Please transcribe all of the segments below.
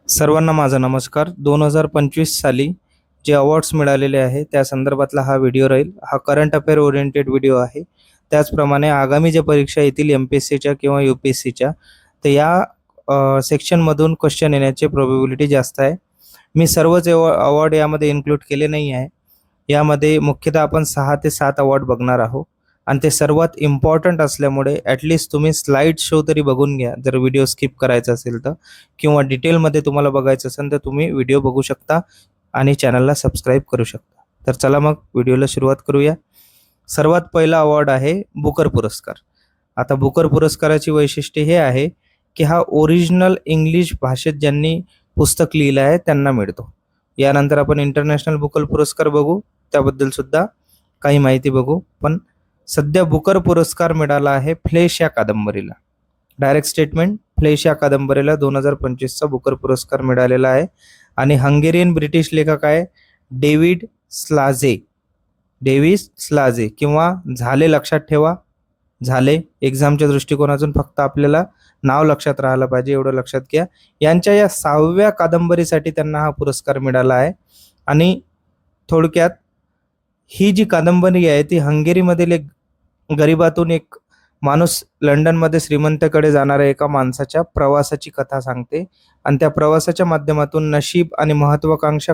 सर्वांना माझा नमस्कार. 2025 साली जे अवॉर्ड्स मिळालेले आहे त्या संदर्भातला हा व्हिडिओ राहील. हा करंट अफेअर ओरिएंटेड व्हिडिओ आहे. त्याचप्रमाणे आगामी ज्या परीक्षा येतील MPSCच्या किंवा UPSCच्या, तर या सेक्शनमधून क्वेश्चन येण्याची प्रोबॅबिलिटी जास्त आहे. मी सर्वच अवॉर्ड यामध्ये इन्क्लूड केले नाही आहे. यामध्ये मुख्यतः आपण 6 ते 7 अवॉर्ड बघणार आहोत आणि ते सर्वात इम्पॉर्टंट असल्यामुळे ॲटलिस्ट तुम्ही स्लाइड शो तरी बघून घ्या, जर व्हिडिओ स्किप करायचा असेल तर, किंवा डिटेलमध्ये तुम्हाला बघायचं असेल तर तुम्ही व्हिडिओ बघू शकता आणि चॅनलला सबस्क्राईब करू शकता. तर चला मग व्हिडिओला सुरुवात करूया. सर्वात पहिला अवॉर्ड आहे बुकर पुरस्कार. आता बुकर पुरस्काराची वैशिष्ट्य हे आहे की हा ओरिजिनल इंग्लिश भाषेत ज्यांनी पुस्तक लिहिलं आहे त्यांना मिळतो. यानंतर आपण इंटरनॅशनल बुकर पुरस्कार बघू, त्याबद्दल सुद्धा काही माहिती बघू. पण सध्या बुकर पुरस्कार मिळाला आहे फ्लेश या कादंबरीला. डायरेक्ट स्टेटमेंट, फ्लेश या कादंबरीला 2025चा बुकर पुरस्कार मिळालेला आहे. आणि हंगेरियन ब्रिटिश लेखक आहे डेव्हिड स्लाजे किंवा झाले लक्षात ठेवा. झाले एक्झामच्या दृष्टिकोनातून फक्त आपल्याला नाव लक्षात राहायला पाहिजे, एवढं लक्षात घ्या. यांच्या या 6व्या कादंबरीसाठी त्यांना हा पुरस्कार मिळाला आहे. आणि थोडक्यात ही जी कादंबरी आहे ती हंगेरीमधील एक गरिबातून एक माणूस लंडनमध्ये श्रीमंताकडे जाणाऱ्या एका माणसाच्या प्रवासाची कथा सांगते. आणि त्या प्रवासाच्या माध्यमातून नशीब आणि महत्वाकांक्षा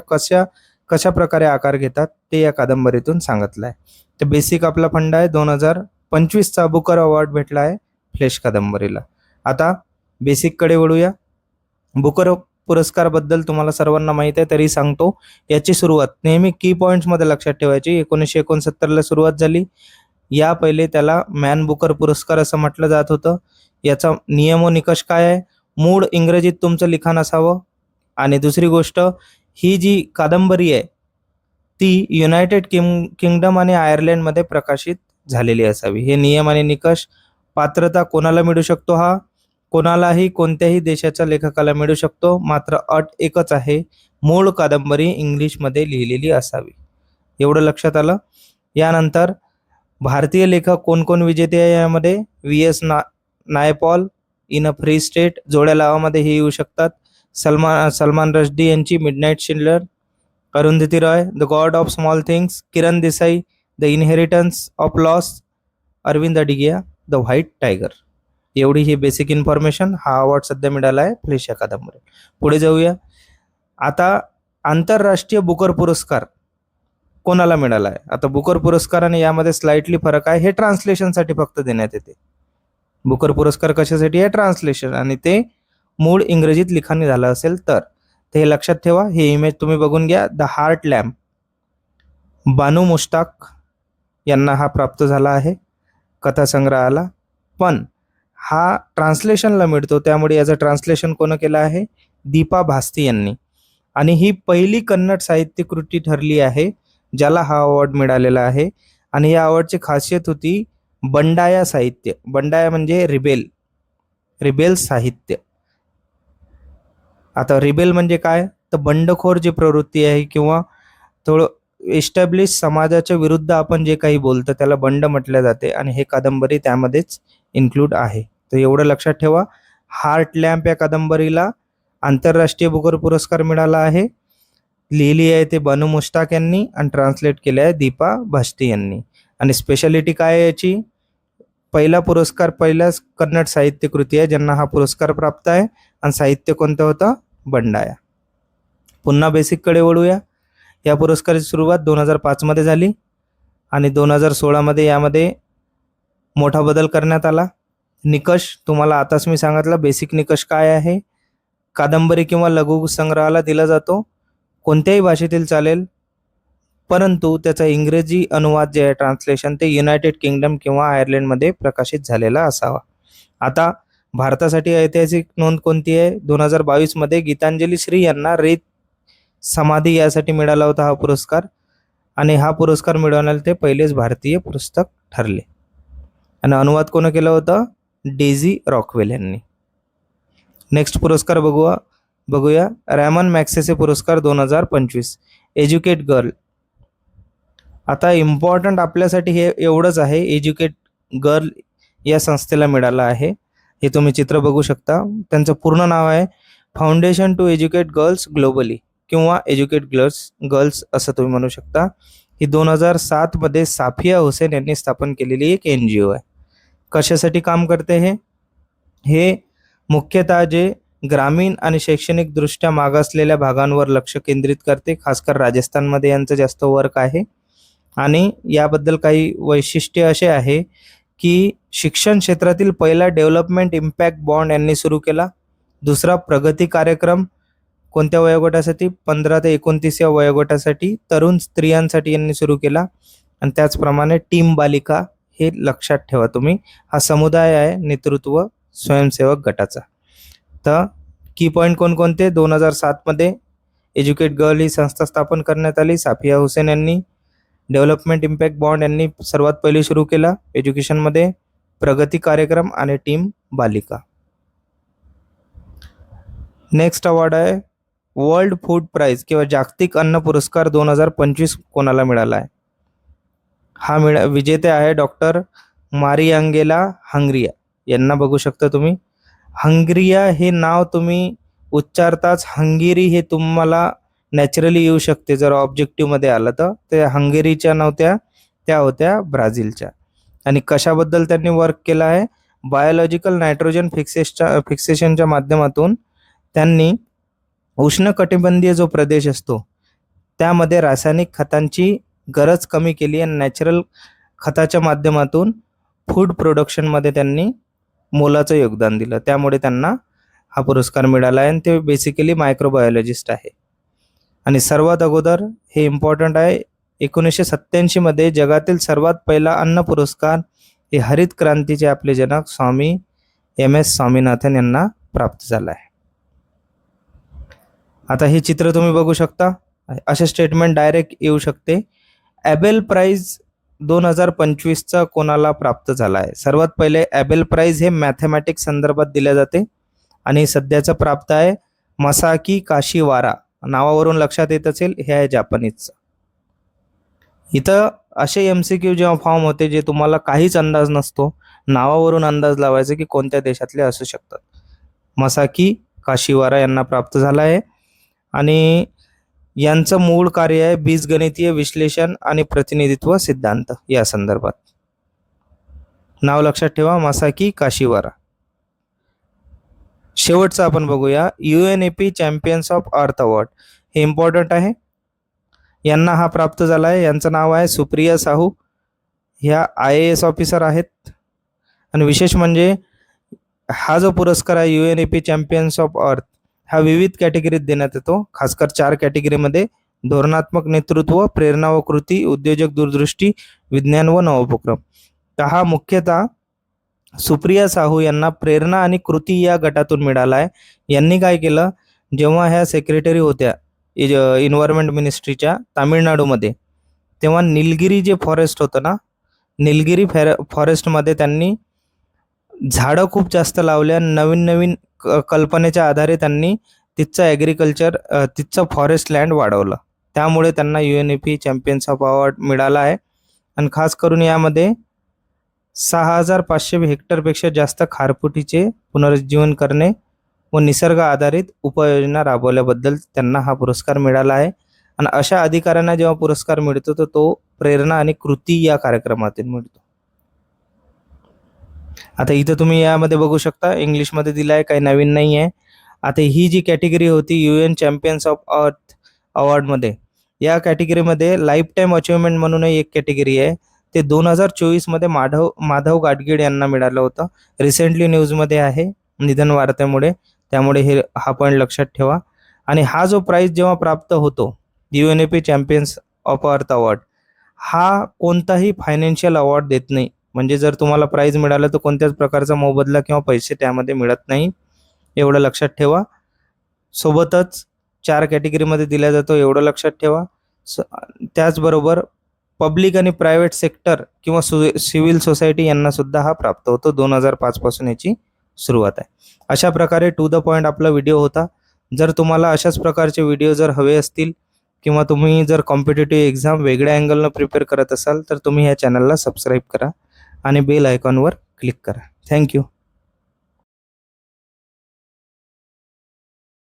कशा प्रकारे आकार घेतात ते या कादंबरीतून सांगितलं आहे. तर बेसिक आपला फंडा आहे. 2025चा बुकर अवॉर्ड भेटला आहे फ्लेश कादंबरीला. आता बेसिककडे वळूया. बुकर पुरस्कारबद्दल तुम्हाला सर्वांना माहीत आहे तरी सांगतो. याची सुरुवात नेहमी की पॉईंट्समध्ये लक्षात ठेवायची. 1969ला सुरुवात झाली. या पहिले त्याला मॅन बुकर पुरस्कार असं म्हटलं जात होतं. याचा नियम व निकष काय आहे? मूळ इंग्रजीत तुमचं लिखाण असावं. आणि दुसरी गोष्ट, ही जी कादंबरी आहे ती युनायटेड किंगडम आणि आयर्लंडमध्ये प्रकाशित झालेली असावी. हे नियम आणि निकष. पात्रता कोणाला मिळू शकतो? हा कोणालाही कोणत्याही देशाच्या लेखकाला मिळू शकतो. मात्र अट एकच आहे, मूळ कादंबरी इंग्लिशमध्ये लिहिलेली असावी. एवढं लक्षात आलं. यानंतर भारतीय लेखक कोण कोण विजेते आहे यामध्ये? VS Naipaul, in a free state, जोड्या लावामध्ये हे येऊ शकतात. सलमान रश्दी यांची midnight children, Arundhati Roy, the god of small things, Kiran Desai, the inheritance of loss, Arvind Adiga, the white tiger. एवढी ही बेसिक इन्फॉर्मेशन. हा अवॉर्ड सध्या मिळाला आहे फ्लेश या कादंबरी. पुढे जाऊया. आता आंतरराष्ट्रीय बुकर पुरस्कार कोणाला मिळाला आहे? आता बुकर पुरस्कार आणि यामध्ये स्लाइटली फरक आहे. हे ट्रान्सलेशनसाठी फक्त देण्यात येते. बुकर पुरस्कार कशासाठी आहे? ट्रान्सलेशन, आणि ते मूळ इंग्रजीत लिखाण झालं असेल तर. हे लक्षात ठेवा. हे इमेज तुम्ही बघून घ्या. द हार्ट लॅम्प, बानू मुश्ताक यांना हा प्राप्त झाला आहे कथासंग्रहाला. पण हा ट्रान्सलेशनला मिळतो, त्यामुळे याचं ट्रान्सलेशन कोण केलं आहे? दीपा भास्ती यांनी. आणि ही पहिली कन्नड साहित्य कृती ठरली आहे ज्याला हा अवॉर्ड मिळालेला आहे. आणि या अवॉर्डची खासियत होती बंडाया साहित्य. बंडाया म्हणजे रिबेल साहित्य. आता रिबेल म्हणजे काय? तर बंडखोर जी प्रवृत्ती आहे किंवा थोडं एस्टॅब्लिश समाजाच्या विरुद्ध आपण जे काही बोलतो त्याला बंड म्हटले जाते. आणि हे कादंबरी त्यामध्येच इन्क्लूड आहे. तर एवढं लक्षात ठेवा. हार्ट लॅम्प या कादंबरीला आंतरराष्ट्रीय बुकर पुरस्कार मिळाला आहे. लिहिली आहे ते बानू मुश्ताक यांनी आणि ट्रान्सलेट केले आहे दीपा भास्ती यांनी. आणि स्पेशालिटी काय आहे याची? पहिला पुरस्कार पहिल्याच कन्नड साहित्य कृती आहे ज्यांना हा पुरस्कार प्राप्त आहे. आणि साहित्य कोणतं होतं? बंडाया. पुन्हा बेसिककडे वळूया. या पुरस्काराची सुरुवात 2005 झाली आणि 2016 यामध्ये मोठा बदल करण्यात आला. निकष तुम्हाला आताच मी सांगितलं. बेसिक निकष काय आहे? कादंबरी किंवा लघु संग्रहाला दिला जातो, कोणत्याही भाषेतील चालेल, परंतु त्याचा इंग्रजी अनुवाद जे आहे ट्रान्सलेशन ते युनायटेड किंगडम किंवा आयर्लंडमध्ये प्रकाशित झालेला असावा. आता भारतासाठी ऐतिहासिक नोंद कोणती आहे? 2022 गीतांजली श्री यांना रेत समाधी यासाठी मिळाला होता हा पुरस्कार. आणि हा पुरस्कार मिळवणारे ते पहिलेच भारतीय पुस्तक ठरले. आणि अनुवाद कोण केलं होतं? डेझी रॉकवेल यांनी. नेक्स्ट पुरस्कार बघूया. रॅमन मॅग्सेसे पुरस्कार 2025, एज्युकेट गर्ल. आता इम्पॉर्टंट आपल्यासाठी हे एवढंच आहे, एज्युकेट गर्ल या संस्थेला मिळालं आहे. हे तुम्ही चित्र बघू शकता. त्यांचं पूर्ण नाव आहे foundation to educate girls globally किंवा एज्युकेट गर्ल्स असं तुम्ही म्हणू शकता. ही 2007 मध्ये साफिया हुसेन यांनी स्थापन केलेली एक NGO आहे. कशासाठी काम करते हे मुख्यतः जे ग्रामीण आणि शैक्षणिक दृष्ट्या मागासलेल्या भागांवर लक्ष केंद्रित करते. खासकर राजस्थानमध्ये यांचं जास्त वर्क आहे. आणि याबद्दल काही वैशिष्ट्य असे आहे की शिक्षण क्षेत्रातील पहिला डेव्हलपमेंट इम्पॅक्ट बॉन्ड यांनी सुरू केला. दुसरा प्रगती कार्यक्रम कोणत्या वयोगटासाठी 15 ते 29 या वयोगटासाठी तरुण स्त्रियांसाठी यांनी सुरू केला. आणि त्याचप्रमाणे टीम बालिका हे लक्षात ठेवा तुम्ही. हा समुदाय आहे नेतृत्व स्वयंसेवक गटाचा. तर की पॉईंट कोणकोणते? 2007 मध्ये एज्युकेट गर्ल ही संस्था स्थापन करण्यात आली. साफिया हुसेन यांनी डेव्हलपमेंट इम्पॅक्ट बॉन्ड यांनी सर्वात पहिले सुरू केला एज्युकेशनमध्ये. प्रगती कार्यक्रम आणि टीम बालिका. नेक्स्ट अवॉर्ड आहे वर्ल्ड फूड प्राइज किंवा जागतिक अन्न पुरस्कार 2025 कोणाला मिळाला आहे? हा विजेते आहे डॉक्टर मारियांगेला हंगरिया यांना बघू शकता तुम्ही. हंगरिया हे नाव तुम्ही उच्चारताच हंगेरी हे तुम्हाला नॅचरली येऊ शकते जर ऑब्जेक्टिव्ह मध्ये आलं तर. ते हंगेरीच्या नव्हत्या, त्या होत्या ब्राझीलच्या. आणि कशाबद्दल त्यांनी वर्क केलं आहे? बायोलॉजिकल नायट्रोजन फिक्सेशनच्या माध्यमातून त्यांनी उष्णकटिबंधीय जो प्रदेश असतो त्यामध्ये रासायनिक खतांची गरज कमी केली आणि नॅचरल खताच्या माध्यमातून फूड प्रोडक्शनमध्ये त्यांनी मोलाचं योगदान दिलं. त्यामुळे त्यांना हा पुरस्कार मिळाला आहे. आणि ते बेसिकली मायक्रोबायोलॉजिस्ट आहे. आणि सर्वात अगोदर हे इम्पॉर्टंट आहे 1987 मध्ये जगातील सर्वात पहिला अन्न पुरस्कार हे हरित क्रांतीचे आपले जनक स्वामी MS स्वामीनाथन यांना प्राप्त झाला आहे. आता हे चित्र तुम्ही बघू शकता. असे स्टेटमेंट डायरेक्ट येऊ शकते. ॲबेल प्राइज 2025चा कोणाला प्राप्त झाला आहे? सर्वात पहिले ॲबेल प्राइज हे मॅथमॅटिक्स संदर्भात दिले जाते आणि सध्याचं प्राप्त आहे मसाकी काशीवारा. नावावरून लक्षात येत असेल हे आहे जापानीजचं. इथं असे MCQ जेव्हा फॉर्म होते जे तुम्हाला काहीच अंदाज नसतो, नावावरून अंदाज लावायचा की कोणत्या देशातले असू शकतात. मसाकी काशीवारा यांना प्राप्त झाला आहे. आणि यांचं मूळ कार्य आहे बीजगणितीय विश्लेषण आणि प्रतिनिधित्व सिद्धांत या संदर्भात. नाव लक्षात ठेवा मसाकी काशीवारा. शेवटचं आपण बघूया UNEP champions of earth award. हे इम्पॉर्टंट आहे. यांना हा प्राप्त झाला आहे. यांचं नाव आहे सुप्रिया साहू. ह्या IAS ऑफिसर आहेत. आणि विशेष म्हणजे हा जो पुरस्कार आहे UNEP चॅम्पियन्स ऑफ अर्थ हा विविध कॅटेगरीत देण्यात येतो. खासकर 4 कॅटेगरीमध्ये: धोरणात्मक नेतृत्व, प्रेरणा व कृती, उद्योजक दूरदृष्टी, विज्ञान व नवोपक्रम. तर हा मुख्यतः सुप्रिया साहू यांना प्रेरणा आणि कृती या गटातून मिळाला आहे. यांनी काय केलं, जेव्हा ह्या सेक्रेटरी होत्या एन्व्हायरमेंट मिनिस्ट्रीच्या तामिळनाडूमध्ये, तेव्हा निलगिरी जे फॉरेस्ट होतं ना, निलगिरी फॉरेस्टमध्ये त्यांनी झाडं खूप जास्त लावल्या. नवीन नवीन कल्पनेच्या आधारे त्यांनी तिथचं ॲग्रिकल्चर, तिथचं फॉरेस्ट लँड वाढवलं. त्यामुळे त्यांना UNEP चॅम्पियन्स ऑफ अवॉर्ड मिळाला आहे. आणि खास करून यामध्ये 6500 हेक्टरपेक्षा जास्त खारफुटीचे पुनरुज्जीवन करणे व निसर्ग आधारित उपाययोजना राबवल्याबद्दल त्यांना हा पुरस्कार मिळाला आहे. आणि अशा अधिकाऱ्यांना जेव्हा पुरस्कार मिळतो तर तो प्रेरणा आणि कृती या कार्यक्रमातून मिळतो. आता इथं तुम्ही यामध्ये बघू शकता इंग्लिशमध्ये दिलं आहे, काही नवीन नाही आहे. आता ही जी कॅटेगरी होती UN चॅम्पियन्स ऑफ अर्थ अवॉर्डमध्ये, या कॅटेगरीमध्ये लाईफ टाईम अचिव्हमेंट म्हणूनही एक कॅटेगरी आहे. ते 2024 मध्ये माधव गाडगीळ यांना मिळालं होतं. रिसेंटली न्यूजमध्ये आहे निधन वार्त्यामुळे, त्यामुळे हा पॉईंट लक्षात ठेवा. आणि हा जो प्राइज जेव्हा प्राप्त होतो UNEP champions of earth award, हा कोणताही फायनान्शियल अवॉर्ड देत नाही. म्हणजे जर तुम्हाला प्राइज मिळालं तर कोणत्याच प्रकारचा मोबदला किंवा पैसे त्यामध्ये मिळत नाही, एवढं लक्षात ठेवा. सोबतच 4 कॅटेगरीमध्ये दिला जातो, एवढं लक्षात ठेवा. त्याचबरोबर पब्लिक आणि प्रायव्हेट सेक्टर किंवा सिव्हिल सोसायटी यांना सुद्धा हा प्राप्त होतो. 2005 पासून याची सुरुवात आहे. अशा प्रकारे टू द पॉईंट आपला व्हिडिओ होता. जर तुम्हाला अशाच प्रकारचे व्हिडिओ जर हवे असतील किंवा तुम्ही जर कॉम्पिटिटिव्ह एक्झाम वेगळ्या अँगलनं प्रिपेअर करत असाल तर तुम्ही ह्या चॅनलला सबस्क्राईब करा आणि बेल आयकॉनवर क्लिक करा. थँक्यू.